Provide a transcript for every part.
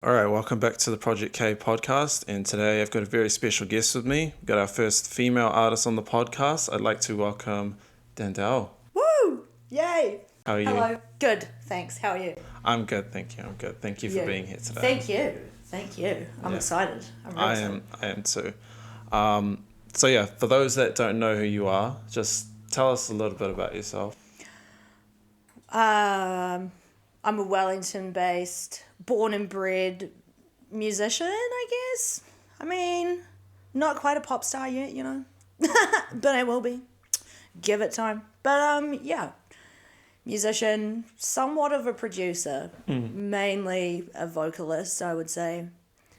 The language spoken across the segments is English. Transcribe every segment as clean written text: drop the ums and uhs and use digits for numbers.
All right, welcome back to the Project K podcast. And today I've got a very special guest with me. We've got our first female artist on the podcast. I'd like to welcome Dandelle. Woo! Yay! How are you? Hello. Good, thanks. How are you? I'm good, thank you. I'm good. Thank you for being here today. Thank you. I'm excited. I am too. So for those that don't know who you are, just tell us a little bit about yourself. I'm a Wellington-based, born and bred musician, I guess. I mean, not quite a pop star yet, you know, but I will be. Give it time. But musician, somewhat of a producer, mainly a vocalist, I would say.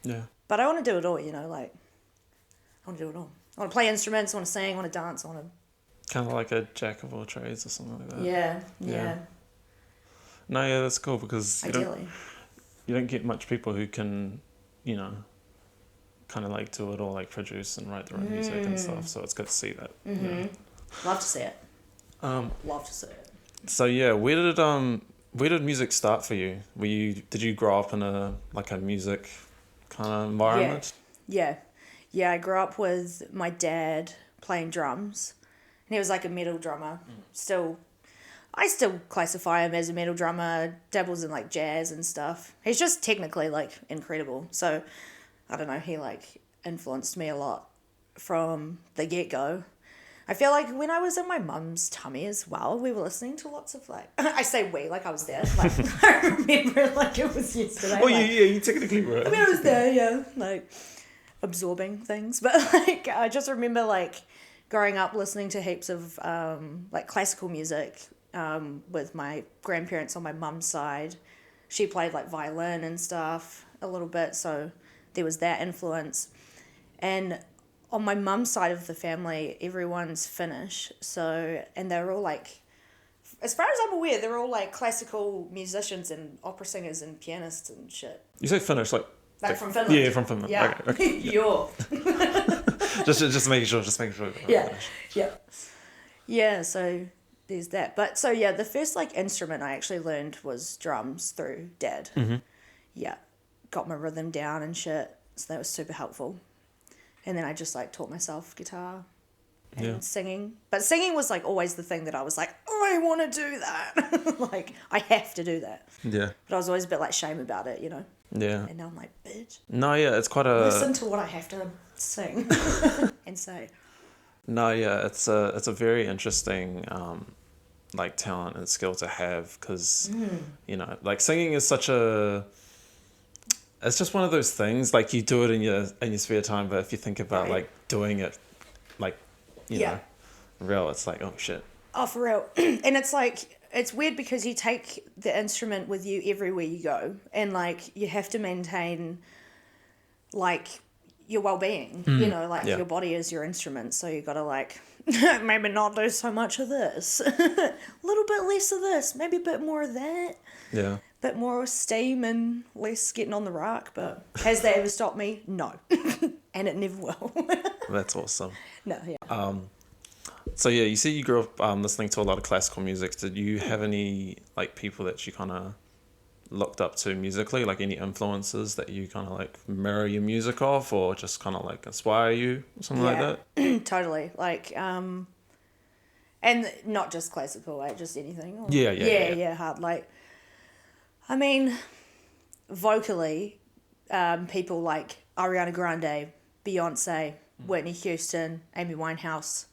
Yeah. But I want to do it all, you know, like, I want to do it all. I want to play instruments, I want to sing, I want to dance, I want to... Kind of like a jack of all trades or something like that. Yeah. No, yeah, that's cool because Ideally. You don't get much people who can, you know, kind of like do it all, like produce and write their own music and stuff. So it's good to see that. Mm-hmm. Yeah. Love to see it. Love to see it. So yeah, where did music start for you? Did you grow up in a music kind of environment? Yeah. I grew up with my dad playing drums, and he was like a metal drummer. I still classify him as a metal drummer, dabbles in like jazz and stuff. He's just technically like incredible. So I don't know, he like influenced me a lot from the get-go. I feel like when I was in my mum's tummy as well, we were listening to lots of like, I say we, like I was there. Like I remember like it was yesterday. Oh yeah, you technically were. I mean, I was there, yeah, like absorbing things. But like I just remember like growing up listening to heaps of like classical music. With my grandparents on my mum's side. She played like violin and stuff a little bit, so there was that influence. And on my mum's side of the family, everyone's Finnish, and they're all like, as far as I'm aware, they're all like classical musicians and opera singers and pianists and shit. You say Finnish, like from Finland? Yeah, from Finland. Yeah. Okay. You're. just making sure. Yeah, so there's that. But so yeah, the first like instrument I actually learned was drums through Dad. Mm-hmm. Yeah, got my rhythm down and shit. So that was super helpful. And then I just like taught myself guitar and singing. But singing was like always the thing that I was like, oh, I want to do that. Like I have to do that. Yeah. But I was always a bit like shame about it, you know. Yeah. And now I'm like, bitch. No, yeah, it's quite a... Listen to what I have to sing and say. No, yeah, it's a very interesting like talent and skill to have because you know, like singing is such a... It's just one of those things, like you do it in your spare time, but if you think about like doing it like, you know, real, it's like, oh shit. Oh, for real. And it's like, it's weird because you take the instrument with you everywhere you go and like you have to maintain like your well-being, you know, like your body is your instrument. So you got to like, maybe not do so much of this, a little bit less of this, maybe a bit more of that. Yeah. Bit more steam and less getting on the rack. But has that ever stopped me? No. And it never will. That's awesome. No, yeah. So yeah, you see you grew up listening to a lot of classical music. Did you have any like people that you kind of looked up to musically, like any influences that you kind of like mirror your music off or just kind of like inspire you or something like that? Totally. Like, and not just classical, like just anything. Yeah. Hard. Like, I mean, vocally, people like Ariana Grande, Beyonce, Whitney Houston, Amy Winehouse,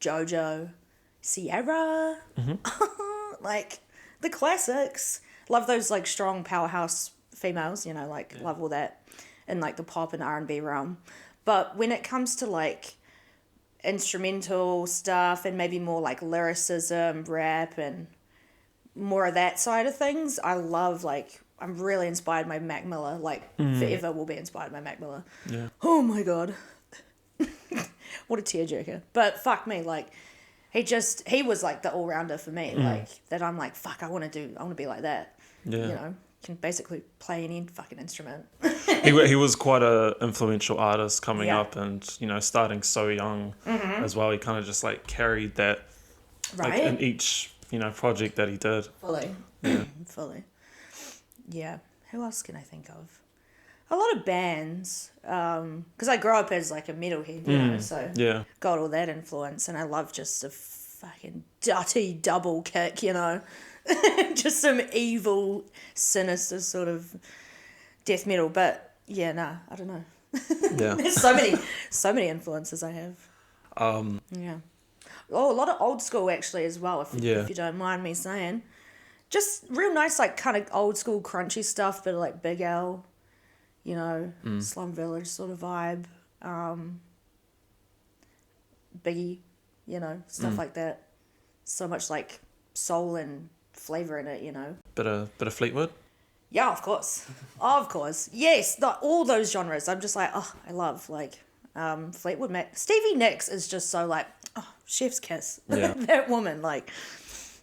JoJo, Sierra, like the classics. Love those like strong powerhouse females, you know, like love all that in like the pop and R&B realm. But when it comes to like instrumental stuff and maybe more like lyricism, rap and more of that side of things, I love like, I'm really inspired by Mac Miller, like forever will be inspired by Mac Miller. Yeah. Oh my God. What a tearjerker. But fuck me, like he was like the all-rounder for me, like that I'm like, fuck, I want to be like that. Yeah. You know, can basically play any fucking instrument. He was quite a influential artist coming up and, you know, starting so young as well. He kind of just like carried that like in each, you know, project that he did. Fully. Yeah. Fully. Yeah. Who else can I think of? a lot of bands, because I grew up as like a metalhead, you know, so Yeah. got all that influence, and I love just a fucking dirty double kick, you know, just some evil, sinister sort of death metal. But yeah, nah, I don't know. Yeah. There's so many influences I have. Yeah. Oh, a lot of old school actually as well, if you don't mind me saying. Just real nice, like kind of old school crunchy stuff, but like Big L, you know, Slum Village sort of vibe. Biggie, you know, stuff like that. So much like soul and flavor in it, you know. Bit of Fleetwood. Yeah, of course. Of course. Yes, all those genres. I'm just like, oh, I love like Fleetwood Mac. Stevie Nicks is just so like, oh, chef's kiss. Yeah. That woman, like,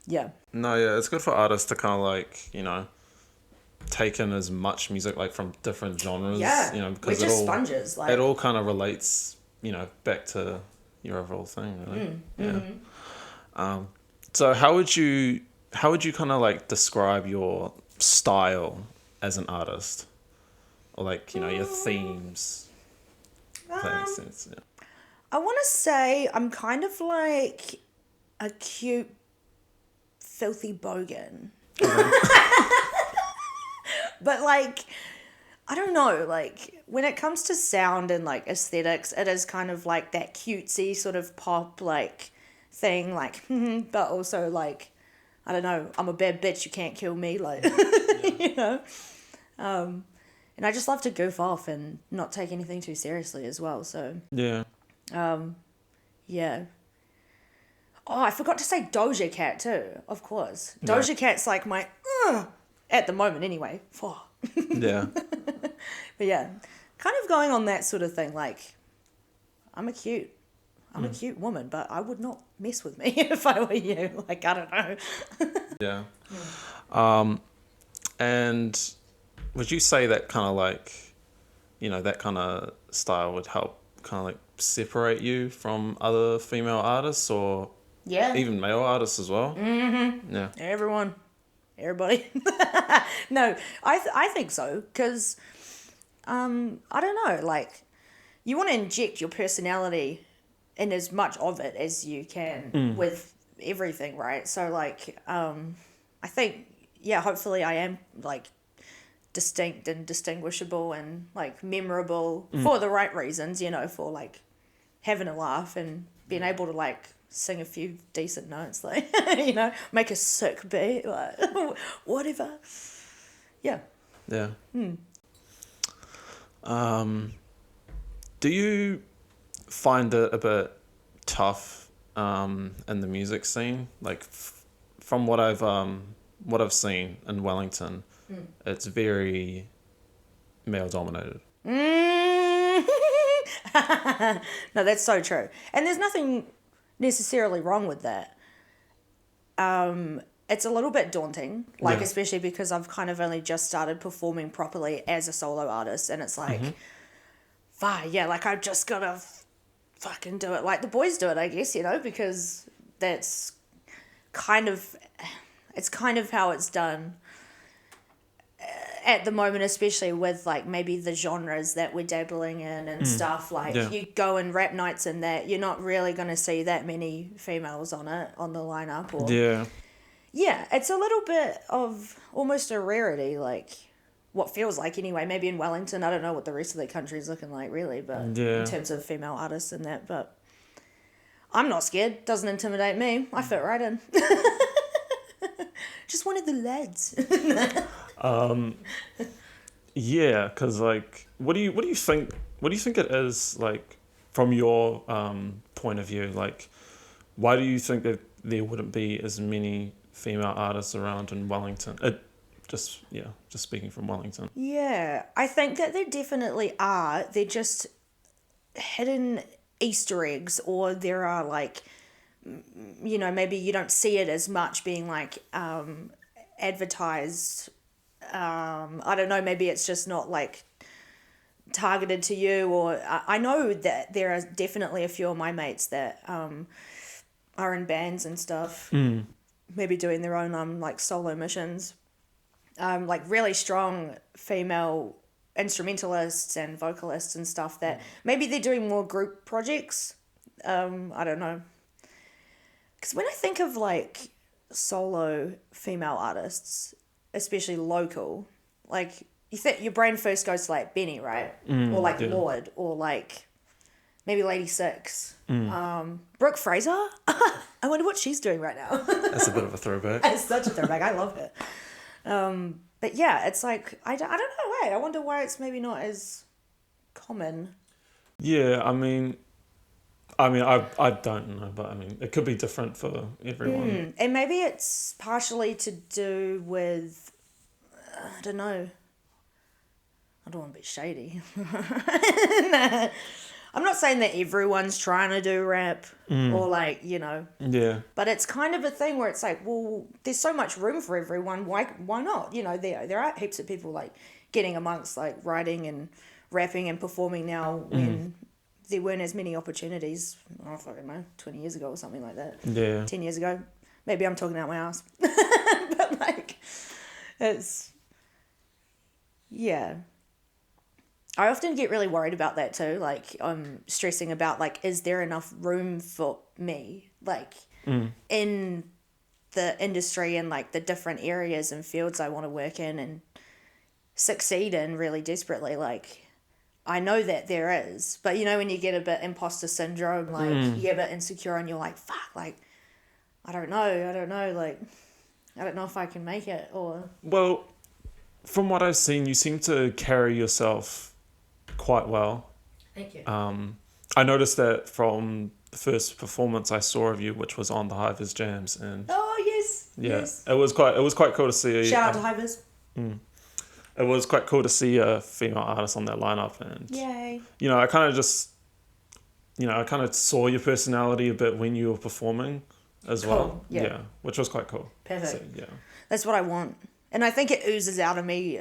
yeah. No, yeah, it's good for artists to kind of like, you know, take in as much music like from different genres. Yeah, you know, we're because just sponges. Like, it all kind of relates, you know, back to your overall thing, really. Yeah. So how would you kind of like describe your style as an artist, or like, you know, your themes? If that makes sense. Yeah. I want to say I'm kind of like a cute, filthy bogan. But like, I don't know, like when it comes to sound and like aesthetics, it is kind of like that cutesy sort of pop like thing, like, but also like, I don't know, I'm a bad bitch, you can't kill me, like, you know. And I just love to goof off and not take anything too seriously as well. So Yeah. yeah. Oh, I forgot to say Doja Cat too, of course. Doja Cat's like my, at the moment anyway. Yeah. But yeah, kind of going on that sort of thing. Like, I'm a cute woman, but I would not mess with me if I were you. Like, I don't know. Yeah. And would you say that kind of like, you know, that kind of style would help kind of like separate you from other female artists, or even male artists as well? Mm-hmm. Yeah. Everybody. No, I think so, because I don't know, like, you want to inject your personality in as much of it as you can with everything, right? So like, I think, yeah, hopefully I am like distinct and distinguishable and like memorable for the right reasons, you know, for like having a laugh and being able to like sing a few decent notes, like, you know, make a sick beat, like, whatever. Yeah. Yeah. Do you find it a bit tough in the music scene? Like from what I've seen in Wellington, it's very male dominated. No, that's so true. And there's nothing necessarily wrong with that. It's a little bit daunting, like, especially because I've kind of only just started performing properly as a solo artist, and it's like, yeah, like I've just gotta fucking do it like the boys do it, I guess, you know, because that's kind of how it's done at the moment, especially with like maybe the genres that we're dabbling in and stuff. Like, you go in rap nights and that, you're not really going to see that many females on the lineup. Or yeah, it's a little bit of almost a rarity, like what feels like anyway. Maybe in Wellington, I don't know what the rest of the country is looking like really, but in terms of female artists and that. But I'm not scared. Doesn't intimidate me. I fit right in. Just one of the lads. Yeah, because like, what do you think it is, like, from your point of view? Like, why do you think that there wouldn't be as many female artists around in Wellington? Just speaking from Wellington. Yeah, I think that there definitely are. They're just hidden Easter eggs, or there are like, you know, maybe you don't see it as much being like advertised. I don't know, maybe it's just not like targeted to you, or I know that there are definitely a few of my mates that are in bands and stuff, maybe doing their own like solo missions, like really strong female instrumentalists and vocalists and stuff that maybe they're doing more group projects. I don't know. Because when I think of like solo female artists, especially local, like you think your brain first goes to like Benny, right? Or like Lord, or like maybe Lady Six. Brooke Fraser. I wonder what she's doing right now. That's a bit of a throwback. It's such a throwback. I love her. But yeah, it's like I don't know. I wonder why it's maybe not as common. Yeah, I mean, I don't know, but I mean, it could be different for everyone. And maybe it's partially to do with, I don't know. I don't want to be shady. Nah. I'm not saying that everyone's trying to do rap or like, you know. Yeah. But it's kind of a thing where it's like, well, there's so much room for everyone. Why not? You know, there are heaps of people like getting amongst like writing and rapping and performing now when there weren't as many opportunities. I don't know, 20 years ago or something like that. Yeah. 10 years ago. Maybe I'm talking out my ass. But like, it's, yeah. I often get really worried about that too. Like, I'm stressing about, like, is there enough room for me? Like, in the industry and, like, the different areas and fields I want to work in and succeed in really desperately. Like, I know that there is. But, you know, when you get a bit imposter syndrome, like, you get a bit insecure and you're like, fuck, like, I don't know. Like, I don't know if I can make it or... Well, from what I've seen, you seem to carry yourself quite well. Thank you. I noticed that from the first performance I saw of you, which was on the Hivers Jams, and Yes. it was quite cool to see. Shout out to Hivers. It was quite cool to see a female artist on that lineup, and Yay. you know, I kind of saw your personality a bit when you were performing as well. Yeah, which was quite cool. Perfect. So, yeah, that's what I want, and I think it oozes out of me,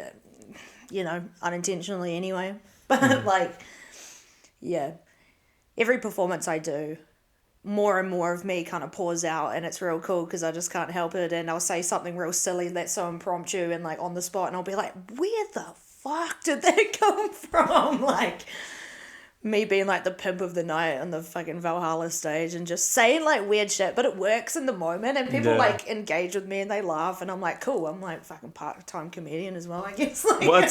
you know, unintentionally anyway. But like, yeah, every performance I do, more and more of me kind of pours out, and it's real cool because I just can't help it. And I'll say something real silly that's so impromptu and like on the spot, and I'll be like, where the fuck did that come from? Like, me being like the pimp of the night on the fucking Valhalla stage and just saying like weird shit, but it works in the moment and people like engage with me and they laugh and I'm like, cool, I'm like fucking part-time comedian as well, I guess. Like, well,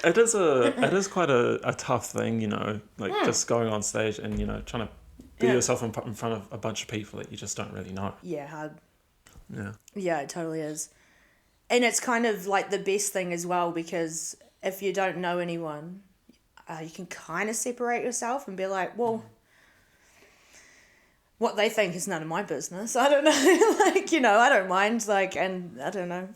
it is quite a tough thing, you know, like just going on stage and, you know, trying to be yourself in front of a bunch of people that you just don't really know. Yeah, hard. Yeah, it totally is. And it's kind of like the best thing as well, because if you don't know anyone, you can kind of separate yourself and be like, well, what they think is none of my business. I don't know. Like, you know, I don't mind. Like, and I don't know.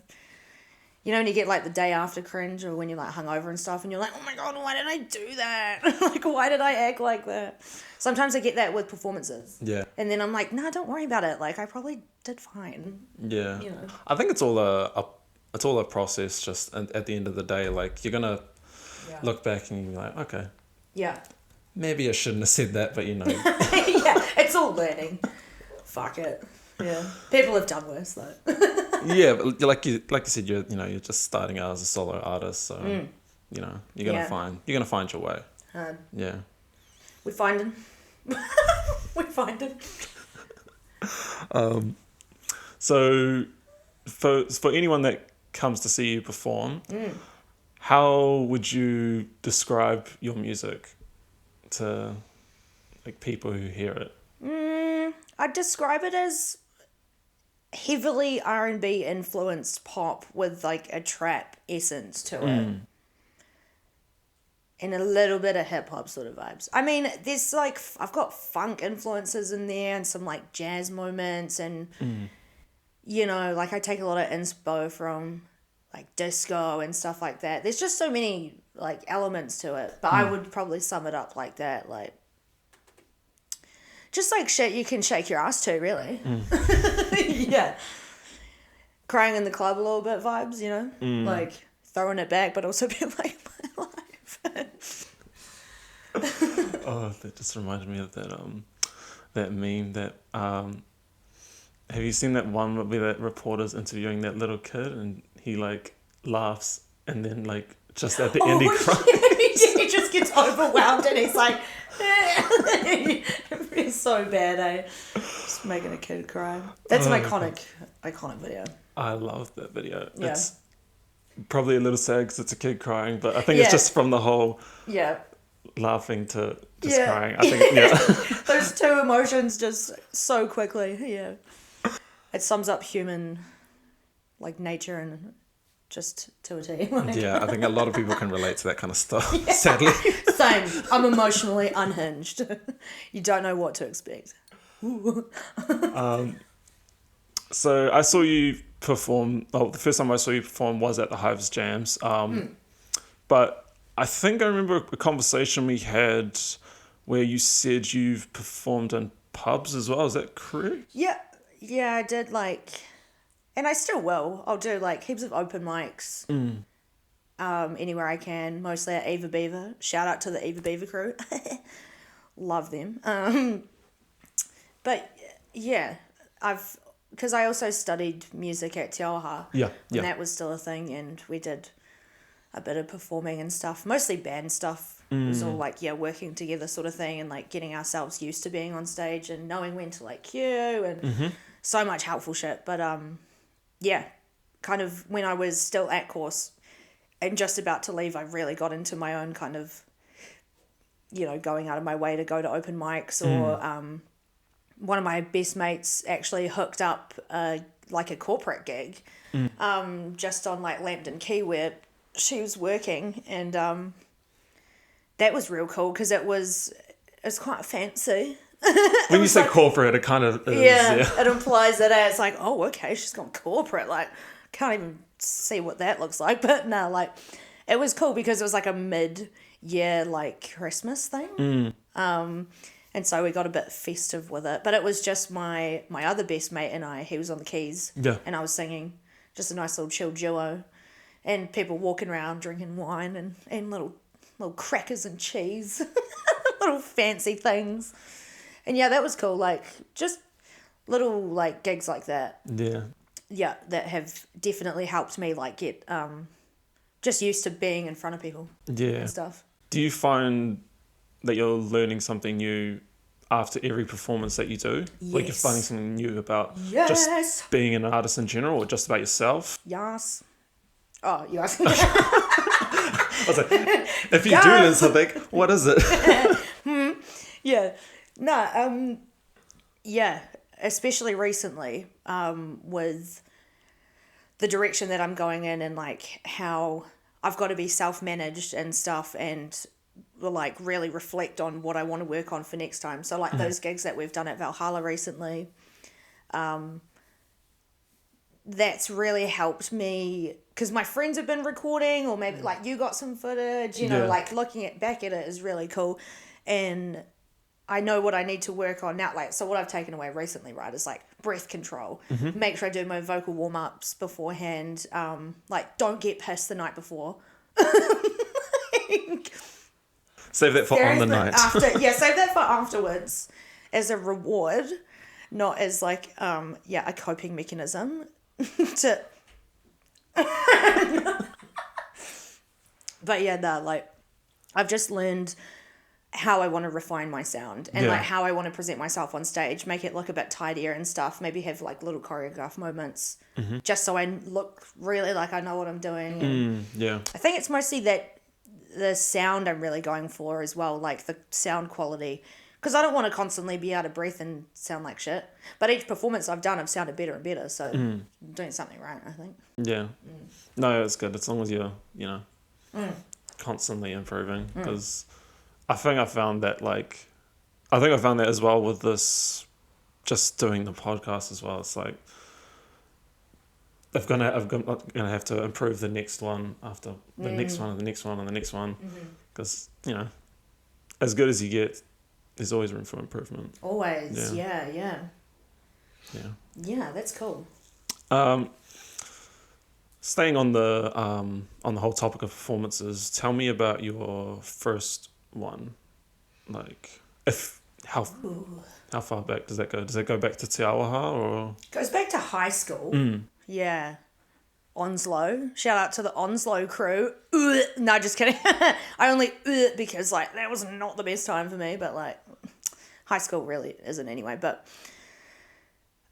You know, when you get like the day after cringe or when you're like hungover and stuff and you're like, oh my God, why did I do that? Like, why did I act like that? Sometimes I get that with performances. Yeah. And then I'm like, no, don't worry about it. Like, I probably did fine. Yeah. You know. I think it's all a process. Just at the end of the day, like you're gonna look back and you're like, okay. Yeah. Maybe I shouldn't have said that, but you know. Yeah, it's all learning. Fuck it. Yeah. People have done worse though. Yeah, but like you said, you're just starting out as a solo artist, so you know you're gonna find your way. Hard. Yeah. We find him. We find him. So for anyone that comes to see you perform, how would you describe your music to like people who hear it? I'd describe it as heavily R&B influenced pop with like a trap essence to it. And a little bit of hip hop sort of vibes. I mean, there's like, I've got funk influences in there and some like jazz moments and, you know, like I take a lot of inspo from like disco and stuff like that. There's just so many like elements to it, but I would probably sum it up like that. Like, just like shit you can shake your ass to, really. Yeah. Crying in the club a little bit vibes, you know? Like, throwing it back, but also being like, my life. Oh, that just reminded me of that meme that, have you seen that one where that reporter's interviewing that little kid and he, like, laughs and then, like, just at the end he cries. He just gets overwhelmed and he's like, it's so bad, eh? Just making a kid cry. That's an iconic video. I love that video. Yeah. It's probably a little sad because it's a kid crying, but I think it's just from the whole laughing to just crying. I think, Those two emotions just so quickly, It sums up human, like, nature and just to a T. Yeah, I think a lot of people can relate to that kind of stuff, sadly. Same. I'm emotionally unhinged. You don't know what to expect. So I saw you perform, the first time I saw you perform was at the Hives Jams. But I think I remember a conversation we had where you said you've performed in pubs as well. Is that correct? Yeah, I did, like, and I still will. I'll do, like, heaps of open mics anywhere I can, mostly at Eva Beaver. Shout out to the Eva Beaver crew. Love them. But, yeah, because I also studied music at Te Awaha. Yeah. And that was still a thing, and we did a bit of performing and stuff, mostly band stuff. It was all like, working together sort of thing, and like getting ourselves used to being on stage and knowing when to like cue and so much helpful shit. But kind of when I was still at course and just about to leave, I really got into my own kind of, going out of my way to go to open mics or one of my best mates actually hooked up like a corporate gig just on like Lambton Quay where she was working, and that was real cool because it was quite fancy. When you say like, corporate, it kind of is, it implies that it's like, oh, okay, she's gone corporate. Like, can't even see what that looks like, but no, like, it was cool because it was like a mid-year like Christmas thing. And so we got a bit festive with it, but it was just my other best mate and I. He was on the keys, and I was singing, just a nice little chill duo, and people walking around drinking wine and little crackers and cheese, little fancy things. And yeah, that was cool. Like, just little like gigs like that. Yeah, that have definitely helped me like get just used to being in front of people. And stuff. Do you find that you're learning something new after every performance that you do? Yes. Like you're finding something new about just being an artist in general, or just about yourself? Yes. Oh, you asked me. I was like, if you do learn something, what is it? Yeah. No, especially recently, with the direction that I'm going in and like how I've got to be self-managed and stuff and like really reflect on what I want to work on for next time. So like those gigs that we've done at Valhalla recently, that's really helped me because my friends have been recording, or maybe like you got some footage, like looking back at it is really cool. And I know what I need to work on now. Like, so what I've taken away recently, right, is like breath control. Make sure I do my vocal warm-ups beforehand. Like, don't get pissed the night before. Save that for on the night. Save that for afterwards as a reward, not as like, a coping mechanism to... But yeah, no, like, I've just learned how I want to refine my sound and like how I want to present myself on stage, make it look a bit tidier and stuff, maybe have like little choreographed moments just so I look really like I know what I'm doing. I think it's mostly that the sound I'm really going for as well, like the sound quality, because I don't want to constantly be out of breath and sound like shit, but each performance I've done I've sounded better and better, so I'm doing something right, I think. No, it's good as long as you're constantly improving, because I think I found that as well with this, just doing the podcast as well. It's like I'm gonna have to improve the next one after the next one and the next one and the next one, because as good as you get, there's always room for improvement. Always, yeah. That's cool. Staying on the whole topic of performances, tell me about your first one. Like, how far back does that go? Does that go back to Te Awaha or? Goes back to high school. Yeah. Onslow. Shout out to the Onslow crew. No, just kidding. I only because like that was not the best time for me, but like high school really isn't anyway. But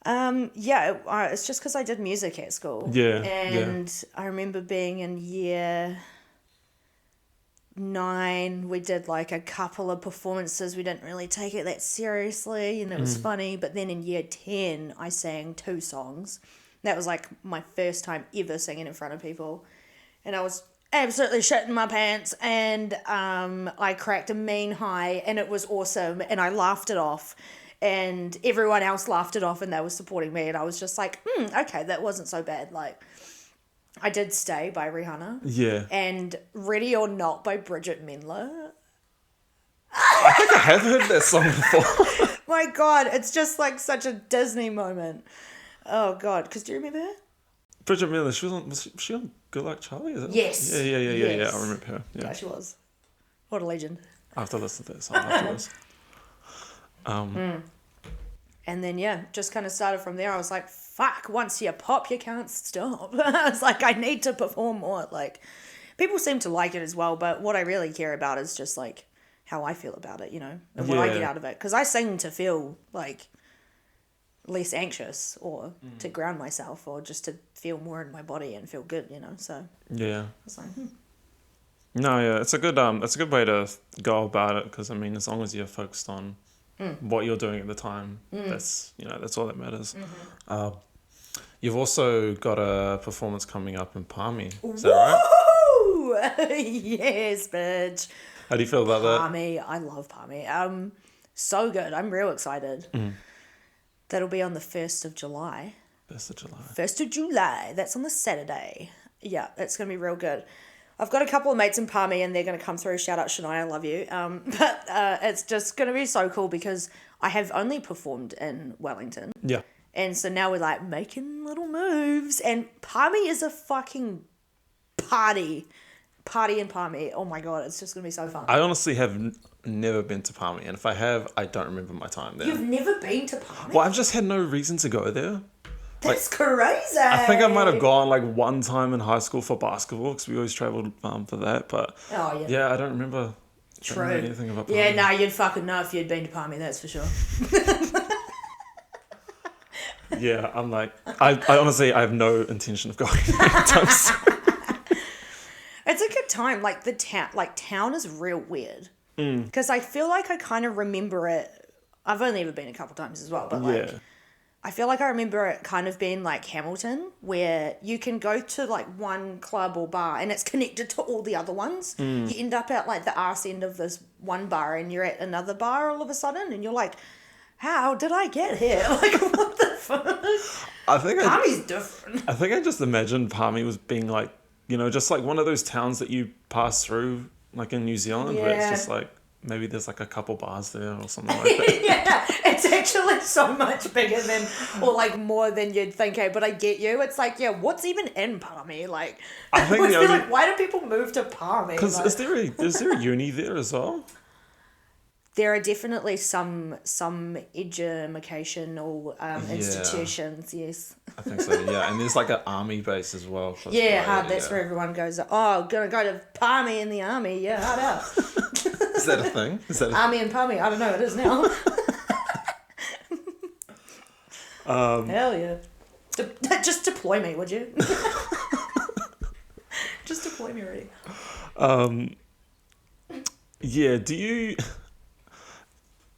it's just because I did music at school. Yeah. And I remember being in year 9, we did like a couple of performances. We didn't really take it that seriously, and it was funny. But then in year 10, I sang 2 songs. That was like my first time ever singing in front of people, and I was absolutely shitting my pants, and I cracked a mean high, and it was awesome, and I laughed it off, and everyone else laughed it off, and they were supporting me, and I was just like, okay, that wasn't so bad. Like, I did Stay by Rihanna. Yeah. And Ready or Not by Bridget Mendler. I think I have heard that song before. My God, it's just like such a Disney moment. Oh God, because do you remember her? Bridget Miller, was she on Good Luck Charlie? Is it? Yes. Yeah. Yes. I remember her. Yeah, she was. What a legend. I have to listen to that song after this. And then, just kind of started from there. I was like, fuck, once you pop, you can't stop. I was like, I need to perform more. Like, people seem to like it as well, but what I really care about is just, like, how I feel about it, you know, and what I get out of it. Because I sing to feel, like, less anxious or to ground myself or just to feel more in my body and feel good, you know, so. Yeah. It's like, No, yeah, it's a good way to go about it, because, I mean, as long as you're focused on what you're doing at the time, that's all that matters. You've also got a performance coming up in Palmy. Is that right? Yes, bitch. How do you feel about that? Palmy, I love Palmy. So good. I'm real excited. That'll be on the 1st of July. 1st of July. 1st of July. That's on the Saturday. Yeah, that's going to be real good. I've got a couple of mates in Palmy and they're going to come through. Shout out Shania, I love you. But it's just going to be so cool because I have only performed in Wellington. Yeah. And so now we're like making little moves. And Palmy is a fucking party. Party in Palmy. Oh my God, it's just going to be so fun. I honestly have never been to Palmy. And if I have, I don't remember my time there. You've never been to Palmy? Well, I've just had no reason to go there. That's crazy. I think I might have gone like one time in high school for basketball because we always travelled for that. But yeah, I don't remember. True. Don't remember anything about Palmy. Yeah, no, you'd fucking know if you'd been to Palmy, that's for sure. Yeah, I'm like, I honestly, I have no intention of going anytime soon. It's a good time. Like town is real weird. Because I feel like I kind of remember it. I've only ever been a couple times as well, but like, I feel like I remember it kind of being like Hamilton, where you can go to like one club or bar and it's connected to all the other ones. You end up at like the arse end of this one bar and you're at another bar all of a sudden and you're like, how did I get here? Like, what the fuck? Palmy's different. I think I just imagined Palmy was being like, you know, just like one of those towns that you pass through like in New Zealand where it's just like, maybe there's like a couple bars there or something like that. Yeah, it's actually so much bigger than, or like more than you'd think. But I get you. It's like, yeah, what's even in Palmy? Like, I think like, why do people move to Palmy? Because like, is there a uni there as well? There are definitely some educational institutions. Yes. I think so. Yeah, and there's like an army base as well. Yeah, hard. That's where everyone goes. Oh, gonna go to Palmy in the army. Yeah, hard out. Is that a thing? Army and Palmy? I don't know. It is now. Hell yeah. Just deploy me, would you? Just deploy me already. Yeah, do you...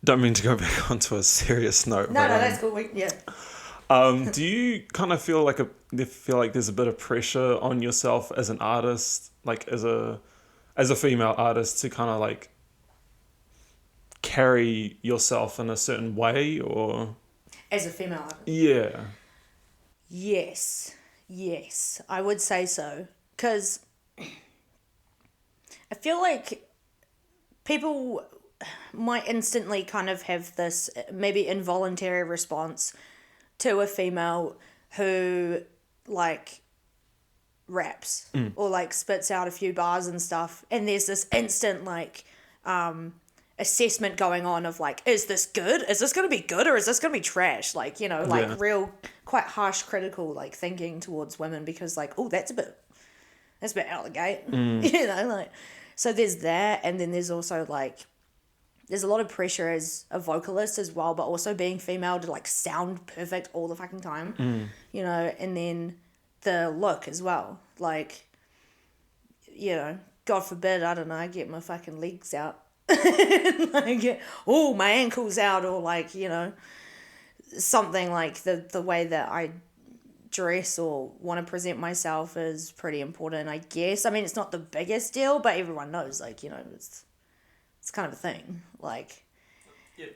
Don't mean to go back onto a serious note. No, that's cool. Yeah. Do you kind of feel like there's a bit of pressure on yourself as an artist, like as a female artist, to kind of like carry yourself in a certain way, or as a female artist? Yeah. Yes, I would say so, because I feel like people might instantly kind of have this maybe involuntary response to a female who like raps or like spits out a few bars and stuff, and there's this instant like assessment going on of like, is this good? Is this going to be good or is this going to be trash? Like, you know, like real quite harsh critical like thinking towards women because like, oh, that's a bit out of the gate. You know, like, so there's that. And then there's also like, there's a lot of pressure as a vocalist as well, but also being female to like sound perfect all the fucking time, you know, and then the look as well. Like, you know, God forbid, I don't know, I get my fucking legs out. Like, oh, my ankle's out, or like, you know, something like the way that I dress or want to present myself is pretty important, I guess. I mean, it's not the biggest deal, but everyone knows, like, you know, it's kind of a thing. Like,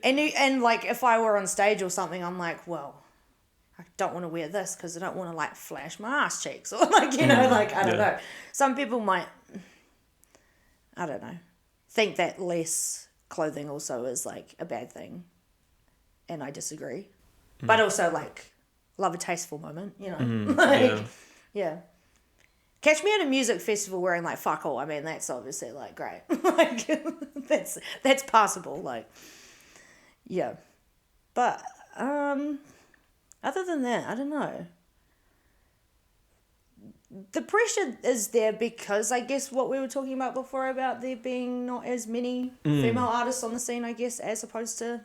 and like if I were on stage or something, I'm like, well, I don't want to wear this because I don't want to like flash my ass cheeks or like, you know, like, I don't know. Some people might, I don't know, think that less clothing also is like a bad thing, and I disagree. But also like love a tasteful moment, you know. Like, yeah. Catch me at a music festival wearing like fuck all. I mean, that's obviously like great. Like that's passable. Like, yeah. But other than that, I don't know. The pressure is there because I guess what we were talking about before about there being not as many female artists on the scene, I guess, as opposed to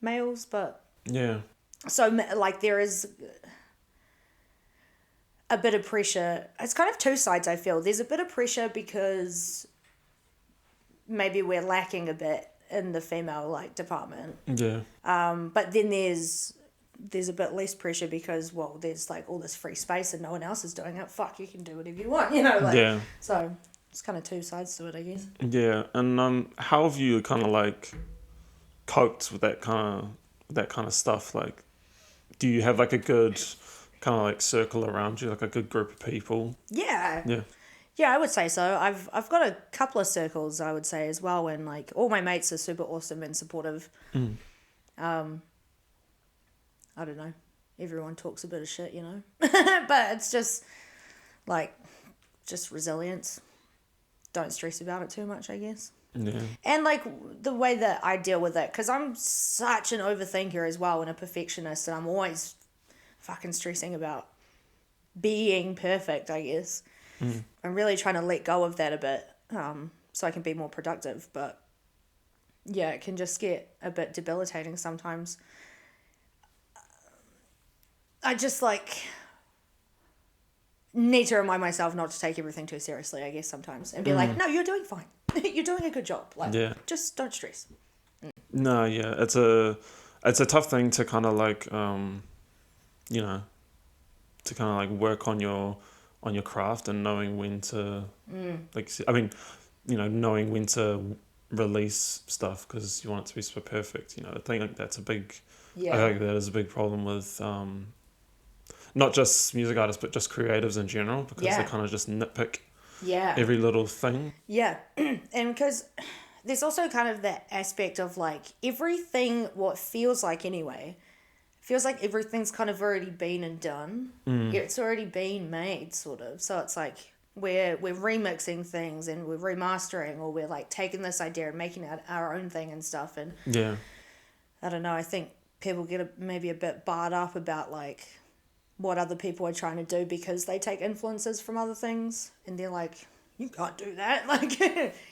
males. But yeah. So like there is a bit of pressure. It's kind of two sides, I feel. There's a bit of pressure because maybe we're lacking a bit in the female like department. Yeah. But then there's a bit less pressure because, well, there's like all this free space and no one else is doing it. Fuck, you can do whatever you want, you know. Like, so it's kind of two sides to it, I guess. Yeah, and how have you kind of like coped with that kind of stuff? Like, do you have like a good kind of like circle around you, like a good group of people? Yeah. Yeah. Yeah, I would say so. I've got a couple of circles, I would say, as well, and like all my mates are super awesome and supportive. I don't know. Everyone talks a bit of shit, you know. But it's just like just resilience. Don't stress about it too much, I guess. Yeah. And like the way that I deal with it, because I'm such an overthinker as well and a perfectionist, and I'm always fucking stressing about being perfect, I guess. I'm really trying to let go of that a bit, so I can be more productive. But yeah, it can just get a bit debilitating sometimes. I just like need to remind myself not to take everything too seriously, I guess, sometimes, and be like, no, you're doing fine. You're doing a good job. Like, just don't stress. No, yeah, it's a tough thing to kind of like, you know, to kind of like work on your craft and knowing when to, like, I mean, you know, knowing when to release stuff because you want it to be super perfect. You know, I think like that's a big. I think that is a big problem with not just music artists but just creatives in general, because they kind of just nitpick every little thing. Yeah, and because there's also kind of that aspect of like everything, what feels like anyway, feels like everything's kind of already been and done. It's already been made, sort of. So it's like we're remixing things and we're remastering, or we're like taking this idea and making it our own thing and stuff. And I don't know, I think people get maybe a bit barred up about like what other people are trying to do because they take influences from other things, and they're like, you can't do that, like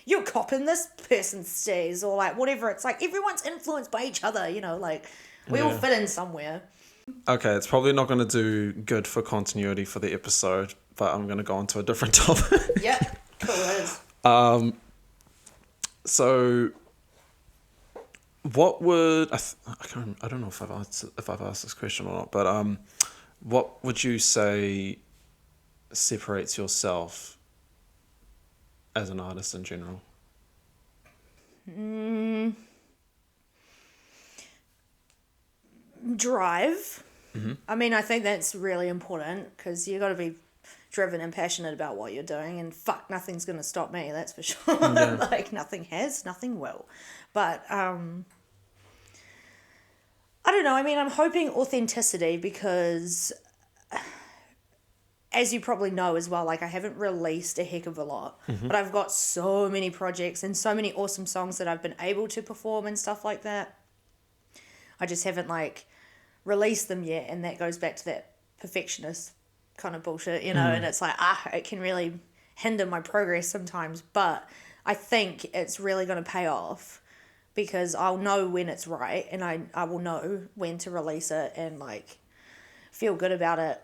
you're copying this person's stays, or like whatever. It's like everyone's influenced by each other, you know, like we all fit in somewhere. Okay, it's probably not going to do good for continuity for the episode, but I'm going to go on to a different topic. Yeah, cool, it is. So what would I don't know if I've asked this question or not, but what would you say separates yourself as an artist in general? Drive. I mean, I think that's really important because you got to be driven and passionate about what you're doing, and fuck, nothing's going to stop me, that's for sure. Like nothing has, nothing will. But I don't know, I mean, I'm hoping authenticity, because as you probably know as well, like I haven't released a heck of a lot, but I've got so many projects and so many awesome songs that I've been able to perform and stuff like that. I just haven't like released them yet, and that goes back to that perfectionist kind of bullshit, you know, and it's like, it can really hinder my progress sometimes, but I think it's really going to pay off because I'll know when it's right, and I will know when to release it and like feel good about it.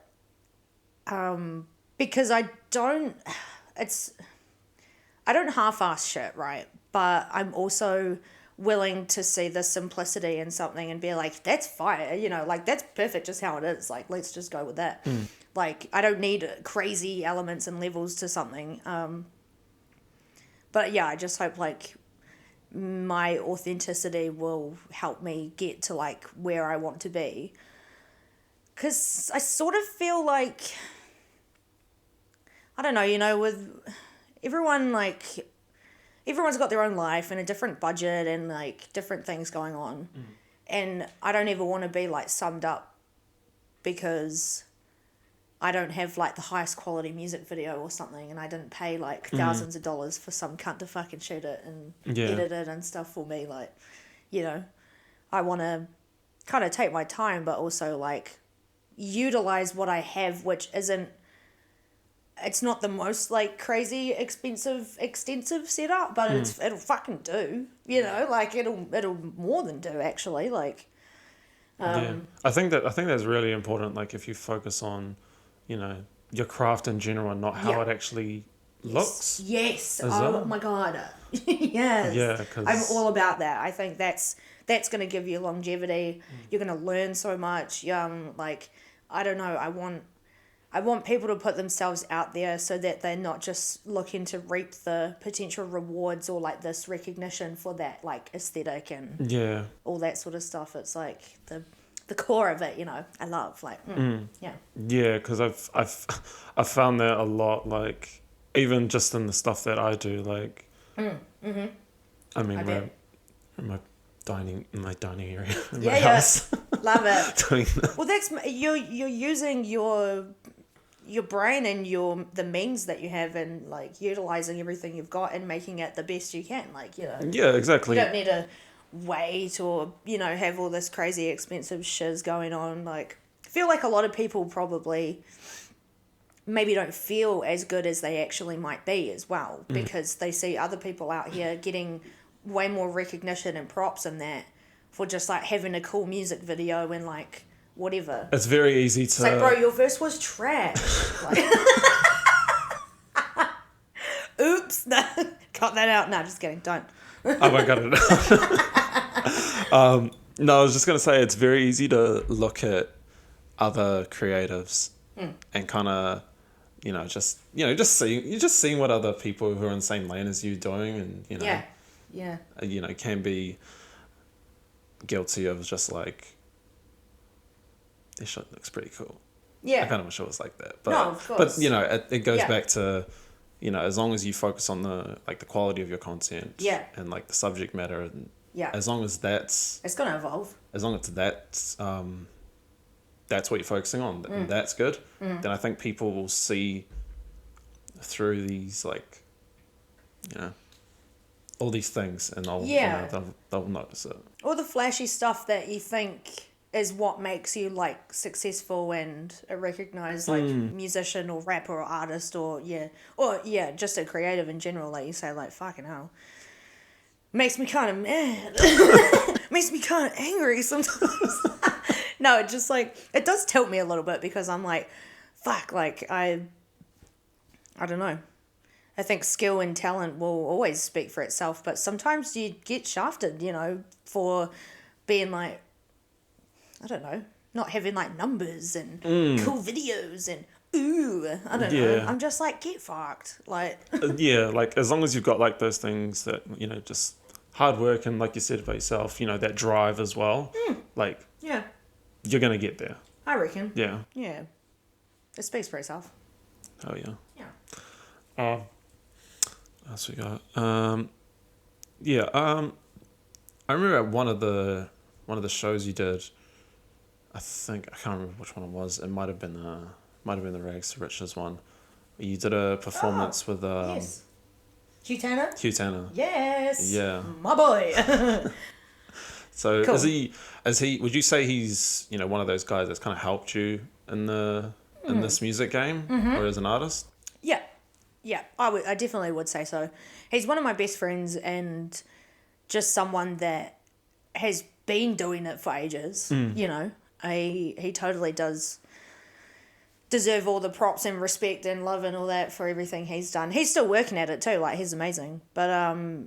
Because I don't half-ass shit, right? But I'm also willing to see the simplicity in something and be like, that's fire, you know, like that's perfect just how it is. Like, let's just go with that. Like, I don't need crazy elements and levels to something. But yeah, I just hope like my authenticity will help me get to like where I want to be. 'Cause I sort of feel like, I don't know, you know, with everyone, like, everyone's got their own life and a different budget and, like, different things going on. And I don't ever want to be, like, summed up because I don't have, like, the highest quality music video or something and I didn't pay, like, thousands of dollars for some cunt to fucking shoot it and edit it and stuff for me. Like, you know, I want to kind of take my time but also, like, utilize what I have, which isn't, it's not the most like crazy extensive setup, but it'll fucking do, you know, like it'll more than do actually, like I think that's really important, like if you focus on, you know, your craft in general and not how it actually looks. Yes. Oh my god. Yes. Yeah, 'cause I'm all about that. I think that's going to give you longevity. You're going to learn so much. Like, I don't know, I want people to put themselves out there so that they're not just looking to reap the potential rewards or like this recognition for that like aesthetic and all that sort of stuff. It's like the core of it, you know. I love like because I've found that a lot, like even just in the stuff that I do, like I mean we're in my dining area in my house. Love it. Well, that's you're using your brain and the means that you have and like utilizing everything you've got and making it the best you can, like, you know. Yeah, exactly. You don't need to wait or, you know, have all this crazy expensive shiz going on. Like, I feel like a lot of people probably maybe don't feel as good as they actually might be as well because they see other people out here getting way more recognition and props and that for just like having a cool music video and like whatever. It's very easy to... It's like, bro, your verse was trash. Like, oops. No, cut that out. No, just kidding. Don't. I won't cut it out. No, I was just going to say it's very easy to look at other creatives and kind of, just seeing what other people who are in the same lane as you doing and, can be guilty of just like, this shit looks pretty cool. Yeah. I kind of wish it was like that. But, no, of course. But, it goes back to, as long as you focus on the quality of your content and like the subject matter and as long as that's... It's going to evolve. As long as that's what you're focusing on and that's good, then I think people will see through these like, all these things and they'll notice it. All the flashy stuff that you think is what makes you like successful and a recognized like musician or rapper or artist or just a creative in general, like you say, like fucking hell, makes me kind of mad. Makes me kind of angry sometimes. No, it just like it does tilt me a little bit because I'm like, fuck, like I don't know. I think skill and talent will always speak for itself, but sometimes you get shafted, for being like, I don't know, not having like numbers and cool videos and I don't know. I'm just like, get fucked. Like like as long as you've got like those things that, just hard work and like you said about yourself, that drive as well. Like you're gonna get there. I reckon. Yeah. Yeah. It speaks for itself. Oh yeah. Yeah. What else we got? I remember at one of the shows you did, I can't remember which one it was. It might have been might have been the Rags to Riches one. You did a performance with yes. Hugh Tanner? Hugh Tanner. Yes. Yeah. My boy. So Cool. is he would you say he's, you know, one of those guys that's kind of helped you in this music game or as an artist? Yeah. Yeah, I definitely would say so. He's one of my best friends and just someone that has been doing it for ages, you know. He totally does deserve all the props and respect and love and all that for everything he's done. He's still working at it too, like he's amazing. But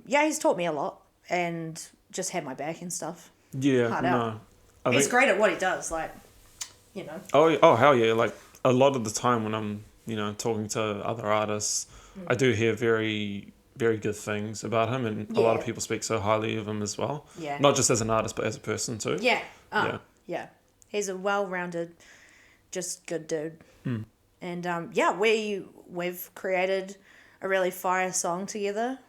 yeah, he's taught me a lot and just had my back and stuff. Yeah, Hard no. out. He's great at what he does, like, you know. Oh hell yeah. Like a lot of the time when I'm, you know, talking to other artists, I do hear very, very good things about him, and a lot of people speak so highly of him as well. Yeah. Not just as an artist, but as a person too. Yeah. Yeah. He's a well-rounded, just good dude. And yeah, we've created a really fire song together.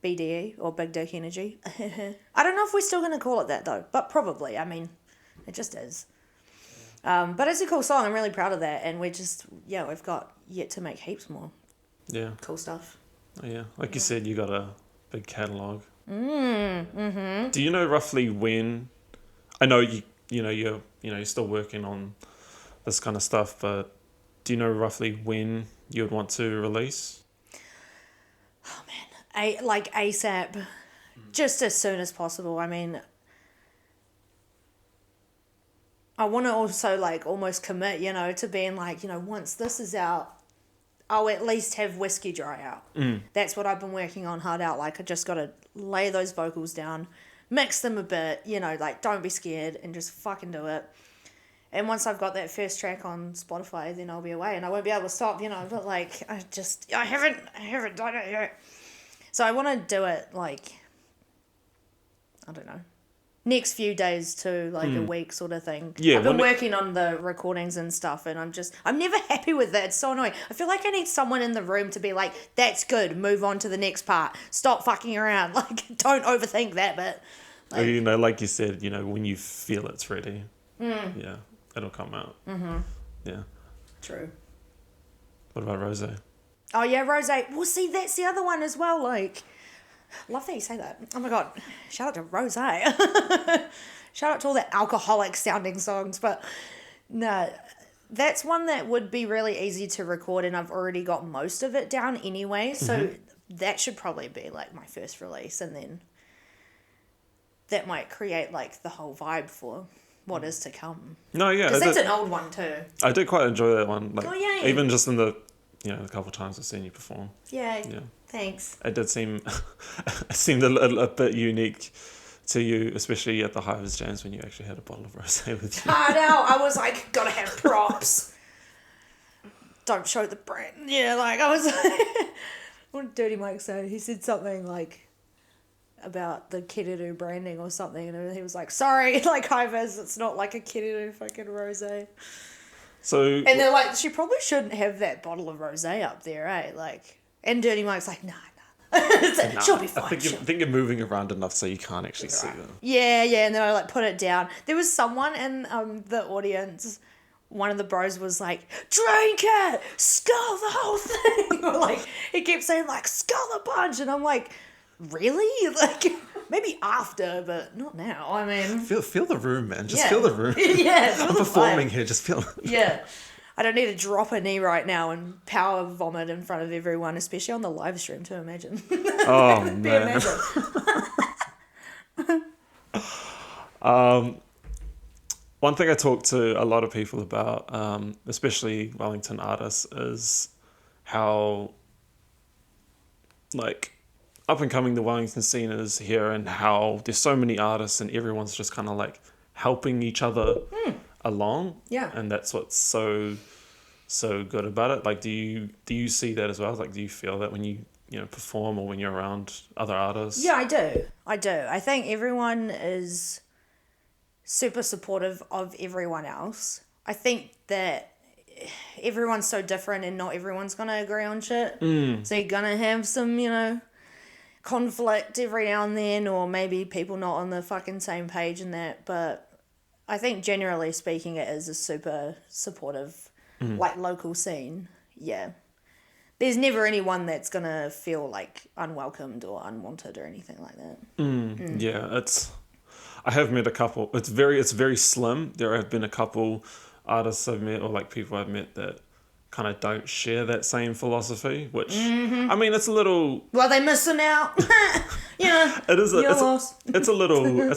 BDE, or Big Dick Energy. I don't know if we're still going to call it that though, but probably. I mean, it just is. But it's a cool song. I'm really proud of that, and we've got yet to make heaps more. Yeah. Cool stuff. Oh, yeah. Like you said, you got a big catalogue. Do you know roughly when? I know you're still working on this kind of stuff, but do you know roughly when you would want to release? Oh man, like ASAP, just as soon as possible. I mean, I want to also like almost commit, you know, to being like, you know, once this is out, I'll at least have Whiskey Dry out. That's what I've been working on hard out. Like, I just got to lay those vocals down, mix them a bit, you know, like, don't be scared and just fucking do it. And once I've got that first track on Spotify, then I'll be away and I won't be able to stop, you know. But, like, I haven't done it yet. So I want to do it, like, I don't know, next few days to like a week sort of thing. Yeah, I've been working on the recordings and stuff, and I'm never happy with that. It's so annoying. I feel like I need someone in the room to be like, that's good, move on to the next part. Stop fucking around. Like, don't overthink that bit. Like, You know, like you said, you know, when you feel it's ready, yeah, it'll come out. Yeah. True. What about Rose? Oh yeah, Rose. Well, see, that's the other one as well. Like, love that you say that. Oh my god, shout out to Rose. Shout out to all the alcoholic sounding songs. But no, that's one that would be really easy to record, and I've already got most of it down anyway. So that should probably be like my first release, and then that might create like the whole vibe for what is to come. No, yeah, because that's an old one too. I did quite enjoy that one. Like, oh yeah. Even just in the, you know, a couple of times I've seen you perform. Yeah. Yeah. Thanks. It did seem, it seemed a bit unique to you, especially at the Hives Jams when you actually had a bottle of rosé with you. I know. I was like, gotta have props. Don't show the brand. Yeah, like I was like, what did Dirty Mike say? He said something like about the Kiriru branding or something, and he was like, sorry, like Hives, it's not like a Kiriru fucking rosé. So. And they're like, she probably shouldn't have that bottle of rosé up there, eh? Like, and Dirty Mike's like, nah. She'll be fine. I think you're moving around enough so you can't actually see them. Yeah, and then I like put it down. There was someone in the audience. One of the bros was like, drink it, skull the whole thing. Or like he kept saying like skull a bunch, and I'm like, really? Like maybe after, but not now. I mean, feel the room, man. Just feel the room. Yeah, I'm performing here. Just feel. Yeah. I don't need to drop a knee right now and power vomit in front of everyone, especially on the live stream, to imagine. Oh, man. One thing I talk to a lot of people about, especially Wellington artists, is how, like, up and coming the Wellington scene is here, and how there's so many artists and everyone's just kind of like helping each other along. Yeah. And that's what's so good about it. Like, do you see that as well? Like, do you feel that when you perform or when you're around other artists? Yeah, I do. I think everyone is super supportive of everyone else. I think that everyone's so different and not everyone's going to agree on shit. So you're going to have some, conflict every now and then, or maybe people not on the fucking same page and that. But I think generally speaking, it is a super supportive like local scene, yeah. There's never anyone that's going to feel like unwelcomed or unwanted or anything like that. Yeah, I have met a couple. It's very slim. There have been a couple artists I've met or like people I've met that kind of don't share that same philosophy, which I mean, it's a little. Well, they missing out. It is. It's a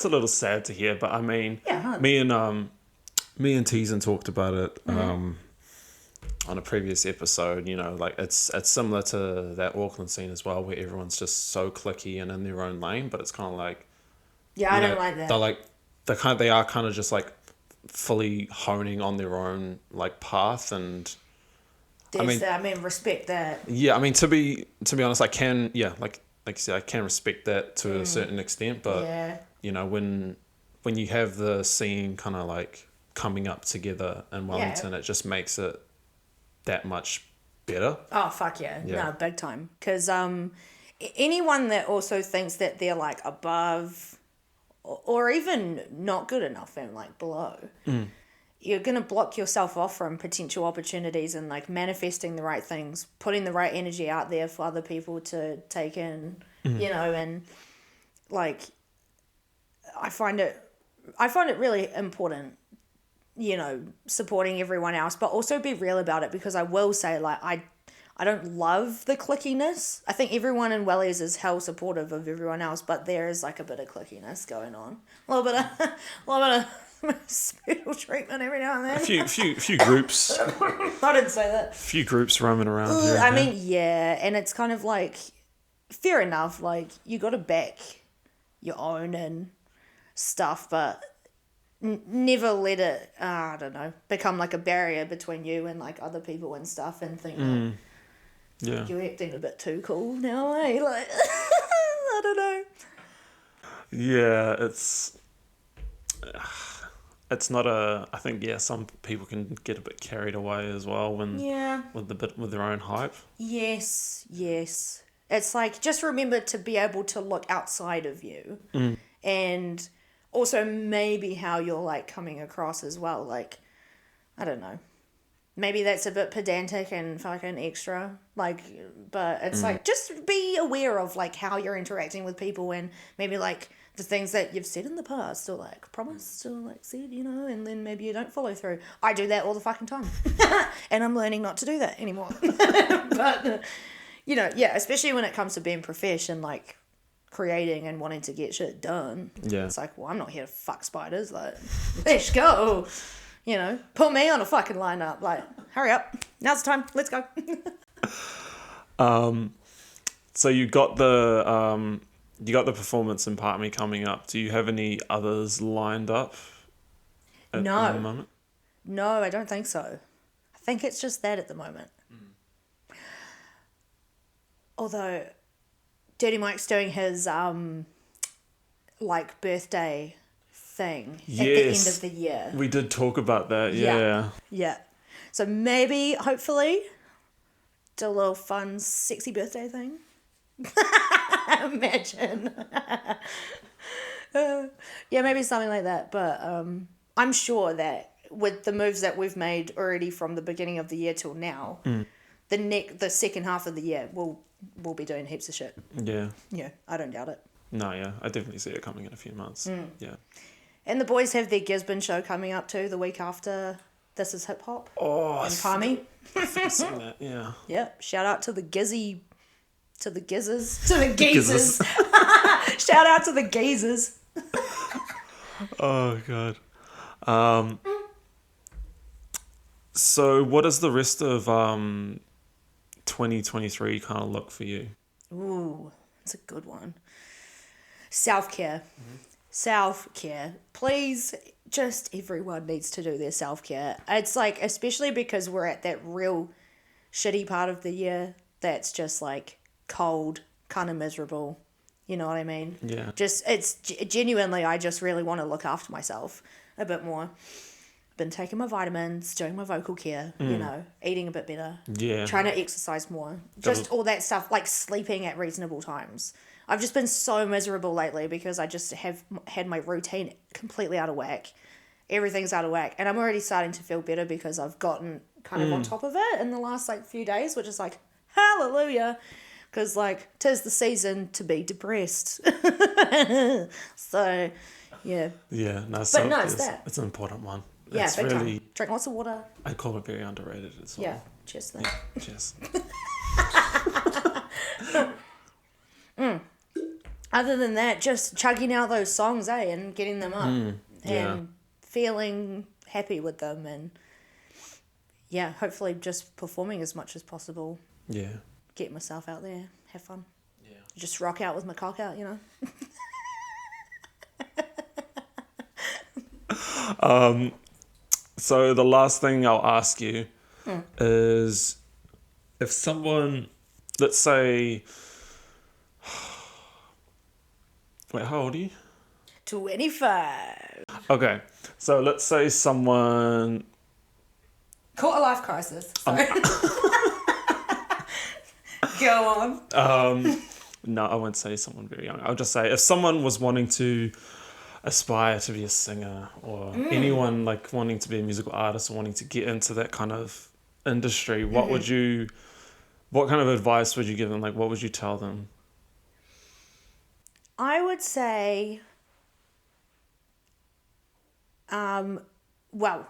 little sad to hear, but I mean, me and Teason talked about it on a previous episode. Like it's similar to that Auckland scene as well, where everyone's just so cliquey and in their own lane, but it's kind of like. Yeah, I don't like that. They are kind of just like fully honing on their own like path, and respect that. Yeah, I mean to be honest, I can like you said, I can respect that to a certain extent, but when you have the scene kind of like coming up together in Wellington, it just makes it that much better. Oh fuck yeah. No, big time. Because anyone that also thinks that they're like above or even not good enough and like below, you're going to block yourself off from potential opportunities and like manifesting the right things, putting the right energy out there for other people to take in, and like I find it really important, supporting everyone else, but also be real about it, because I will say like I don't love the clickiness. I think everyone in Wellies is hell supportive of everyone else, but there is like a bit of clickiness going on. A little bit of spiritual treatment every now and then. A few groups. I didn't say that. A few groups roaming around here. I mean, yeah, and it's kind of like fair enough. Like you got to back your own and stuff, but never let it. I don't know, become like a barrier between you and like other people and stuff, and think. Like, yeah. You're acting a bit too cool now, eh? Like, I don't know. Yeah, it's not a. I think some people can get a bit carried away as well with their own hype. Yes. It's like just remember to be able to look outside of you, and also maybe how you're like coming across as well. Like, I don't know. Maybe that's a bit pedantic and fucking extra, like, but it's like, just be aware of, like, how you're interacting with people and maybe, like, the things that you've said in the past or, like, promised or, like, said, and then maybe you don't follow through. I do that all the fucking time. And I'm learning not to do that anymore. But, especially when it comes to being profesh and, like, creating and wanting to get shit done. Yeah. It's like, well, I'm not here to fuck spiders. Like, let's go. Put me on a fucking lineup. Like, hurry up. Now's the time. Let's go. So you got the performance in Part Me coming up. Do you have any others lined up at the moment? No, I don't think so. I think it's just that at the moment. Although Dirty Mike's doing his birthday thing at the end of the year. We did talk about that, Yeah. So maybe, hopefully, do a little fun, sexy birthday thing. Imagine. Maybe something like that. But I'm sure that with the moves that we've made already from the beginning of the year till now, the second half of the year, we'll be doing heaps of shit. Yeah. Yeah, I don't doubt it. No, yeah. I definitely see it coming in a few months. Yeah. And the boys have their Gisborne show coming up too the week after This Is Hip Hop. Oh, in Palmy. I think I've seen that, yeah. Yep. Shout out to the Gizzers. Shout out to the geezers. Oh, God. So what does the rest of 2023 kind of look for you? Ooh, that's a good one. Self-care. Self-care. Please, just everyone needs to do their self-care. It's like, especially because we're at that real shitty part of the year that's just like cold, kind of miserable. You know what I mean? Yeah. It's genuinely, I just really want to look after myself a bit more. Been taking my vitamins, doing my vocal care, eating a bit better. Yeah. Trying to exercise more. Just all that stuff, like sleeping at reasonable times. I've just been so miserable lately because I just have had my routine completely out of whack. Everything's out of whack. And I'm already starting to feel better because I've gotten kind of on top of it in the last like few days, which is like, hallelujah. Because like, 'tis the season to be depressed. So, yeah. Yeah, no, But so no, it's that. it's an important one. Yeah, It's big really, time. Drink lots of water. I call it very underrated as well. Yeah, cheers to that. Cheers. Other than that, just chugging out those songs, and getting them up. Yeah. And feeling happy with them, and yeah, hopefully just performing as much as possible. Yeah. Get myself out there, have fun. Yeah. Just rock out with my cock out, you know? So the last thing I'll ask you is if someone, let's say, wait, how old are you? 25. Okay, so let's say someone, Caught a life crisis. Sorry. Go on. no, I won't say someone very young. I'll just say if someone was wanting to aspire to be a singer, or anyone like wanting to be a musical artist or wanting to get into that kind of industry, what would you, what kind of advice would you give them? Like, what would you tell them? I would say, well,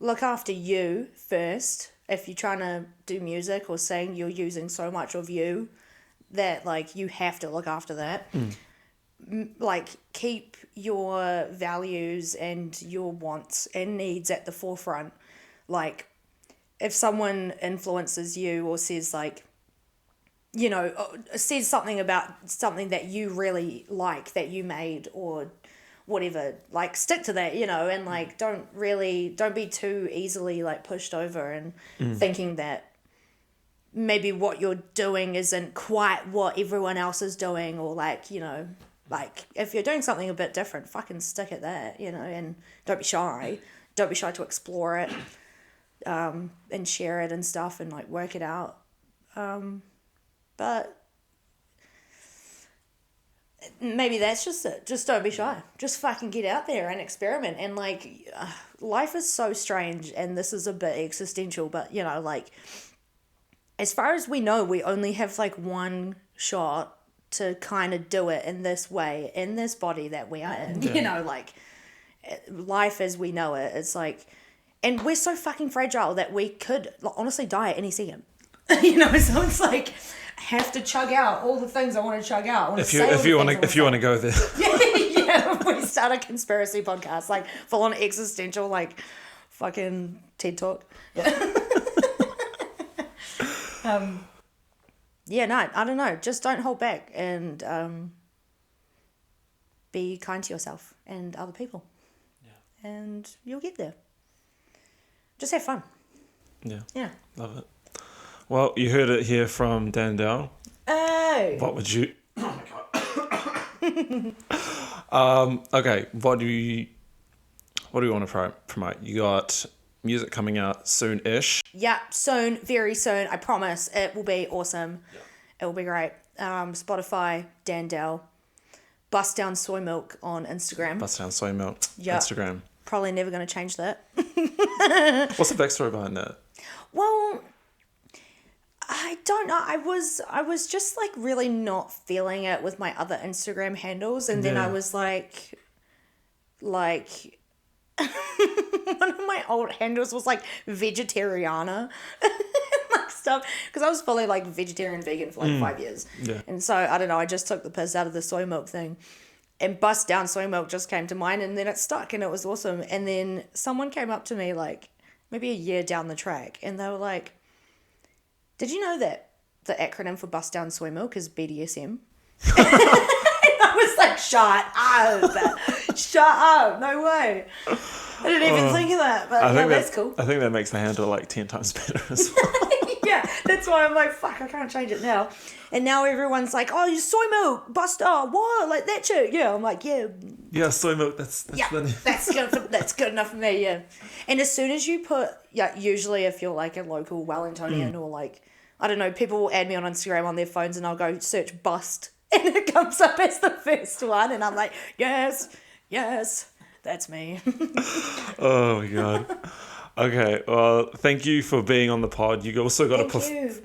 look after you first. If you're trying to do music or sing, you're using so much of you that, like, you have to look after that. Like, keep your values and your wants and needs at the forefront. Like, if someone influences you or says, like, you know, says something about something that you really like, that you made or whatever, like, stick to that, you know, and, like, don't be too easily, like, pushed over and thinking that maybe what you're doing isn't quite what everyone else is doing, or, like, you know, like, if you're doing something a bit different, fucking stick at that, you know, and don't be shy. Don't be shy to explore it, and share it and stuff and, like, work it out. But maybe that's just it. Just don't be shy. Just fucking get out there and experiment. And, like, life is so strange, and this is a bit existential, but, you know, like, as far as we know, we only have, like, one shot to kind of do it in this way, in this body that we are in. You know, like, life as we know it, it's like, and we're so fucking fragile that we could honestly die at any second. You know, so it's like, I have to chug out all the things I want to chug out. If you want to go there. Yeah, we start a conspiracy podcast, like, full on existential, like, fucking TED Talk. Yeah. Yeah, no, I don't know. Just don't hold back, and be kind to yourself and other people. Yeah. And you'll get there. Just have fun. Yeah. Yeah. Love it. Well, you heard it here from Dandelle. Oh. What would you... Oh my God. Okay, what do you want to promote? You got music coming out soon-ish. Yeah, soon, very soon. I promise. It will be awesome. Yeah. It will be great. Spotify, Dandelle. Bust Down Soy Milk on Instagram. Bust Down Soy Milk. Yep. Instagram. Probably never going to change that. What's the backstory behind that? Well, I don't know. I was just, like, really not feeling it with my other Instagram handles, and then I was like one of my old handles was like Vegetariana. Like, stuff, because I was fully, like, vegetarian, vegan for like 5 years. Yeah. And so I don't know, I just took the piss out of the soy milk thing, and Bust Down Soy Milk just came to mind, and then it stuck, and it was awesome. And then someone came up to me, like, maybe a year down the track, and they were like, did you know that the acronym for Bust Down Soy Milk is BDSM? I was like, shut up, no way. I didn't even think of that, but yeah, that's cool. I think that makes the handle like 10 times better as well. Yeah, that's why I'm like, fuck, I can't change it now. And now everyone's like, oh, you soy milk, what, like that shit? Yeah, I'm like, yeah. Yeah, soy milk, that's that's good enough for me, yeah. And as soon as you put, usually if you're like a local Wellingtonian or like, I don't know, people will add me on Instagram on their phones, and I'll go search bust, and it comes up as the first one, and I'm like, yes, that's me. Oh my God. Okay, well, thank you for being on the pod. You also got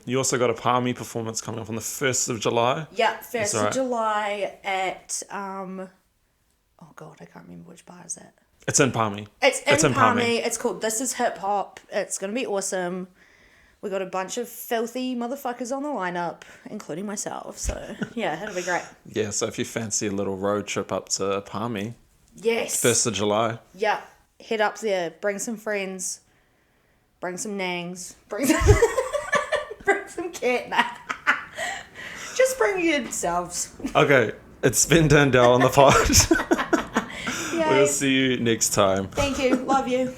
you also got a Palmy performance coming up on the 1st of July. Yeah, 1st of right. July at oh god, I can't remember which bar is that. It's in Palmy. It's in Palmy. It's called This Is Hip Hop. It's gonna be awesome. We got a bunch of filthy motherfuckers on the lineup, including myself. So yeah, it'll be great. Yeah, so if you fancy a little road trip up to Palmy, Yes. 1st of July. Yeah, head up there. Bring some friends. Bring some nangs. Bring some cat. Just bring yourselves. Okay, it's been Dandelle on the pod. Yay. We'll see you next time. Thank you. Love you.